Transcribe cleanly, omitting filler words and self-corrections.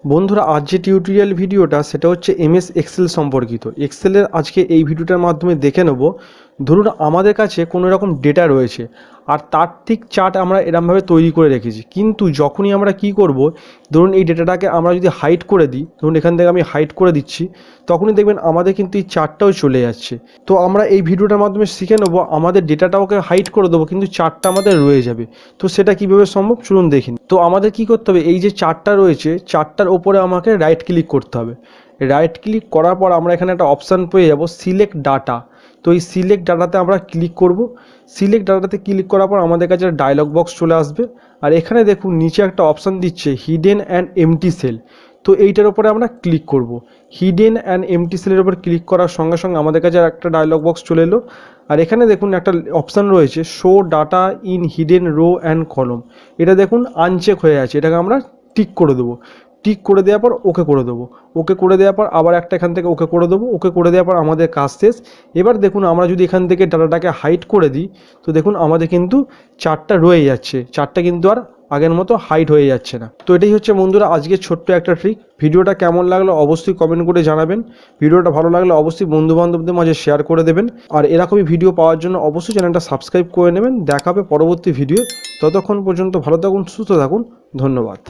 বন্ধুরা আজ যে টিউটোরিয়াল ভিডিওটা সেটা হচ্ছে এমএস এক্সেল সম্পর্কিত। এক্সেলের আজকে এই ভিডিওটার মাধ্যমে দেখে নেব, ধরুন আমাদের কাছে কোনো রকম ডেটা রয়েছে আর তার ঠিক চার্ট আমরা এরমভাবে তৈরি করে রেখেছি, কিন্তু যখনই আমরা কি করব, ধরুন এই ডেটাটাকে আমরা যদি হাইড করে দিই, ধরুন এখান থেকে আমি হাইড করে দিচ্ছি, তখনই দেখবেন আমাদের কিন্তু এই চার্টটাও চলে যাচ্ছে। তো আমরা এই ভিডিওটার মাধ্যমে শিখে নেব আমাদের ডেটাটাকে হাইড করে দেবো কিন্তু চার্টটা আমাদের রয়ে যাবে। তো সেটা কীভাবে সম্ভব চলুন দেখি। তো আমাদের কি করতে হবে, এই যে চার্টটা রয়েছে চার্টটার ওপরে আমাকে রাইট ক্লিক করতে হবে। রাইট ক্লিক করার পর আমরা এখানে একটা অপশান পেয়ে যাব সিলেক্ট ডাটা। তো এই সিলেক্ট ডাটাতে আমরা ক্লিক করব। সিলেক্ট ডাটাতে ক্লিক করার পর আমাদের কাছে ডায়লগ বক্স চলে আসবে, আর এখানে দেখুন নিচে একটা অপশান দিচ্ছে হিডেন অ্যান্ড এমটি সেল। তো এইটার উপরে আমরা ক্লিক করব। হিডেন অ্যান্ড এমটি সেলের উপর ক্লিক করার সঙ্গে সঙ্গে আমাদের কাছে একটা ডায়লগ বক্স চলে এলো, আর এখানে দেখুন একটা অপশান রয়েছে show data in hidden rho and কলম। এটা দেখুন আনচেক হয়ে আছে, এটাকে আমরা টিক করে দেবো। টিক করে দেওয়ার পর ওকে করে দেবো। ওকে করে দেওয়ার পর আবার একটা এখান থেকে ওকে করে দেবো। ওকে করে দেওয়ার পর আমাদের কাজ শেষ। এবার দেখুন আমরা যদি এখান থেকে ডাটাটাকে হাইড করে দিই, তো দেখুন আমাদের কিন্তু চার্টটা রয়ে যাচ্ছে, চার্টটা কিন্তু আর আগের মতো হাইড হয়ে যাচ্ছে না। তো এটাই হচ্ছে বন্ধুরা আজকের ছোট্ট একটা ট্রিক। ভিডিওটা কেমন লাগলো অবশ্যই কমেন্ট করে জানাবেন। ভিডিওটা ভালো লাগলে অবশ্যই বন্ধুবান্ধবদের মাঝে শেয়ার করে দেবেন, আর এরকমই ভিডিও পাওয়ার জন্য অবশ্যই চ্যানেলটা সাবস্ক্রাইব করে নেবেন। দেখা হবে পরবর্তী ভিডিও। ততক্ষণ পর্যন্ত ভালো থাকুন, সুস্থ থাকুন, ধন্যবাদ।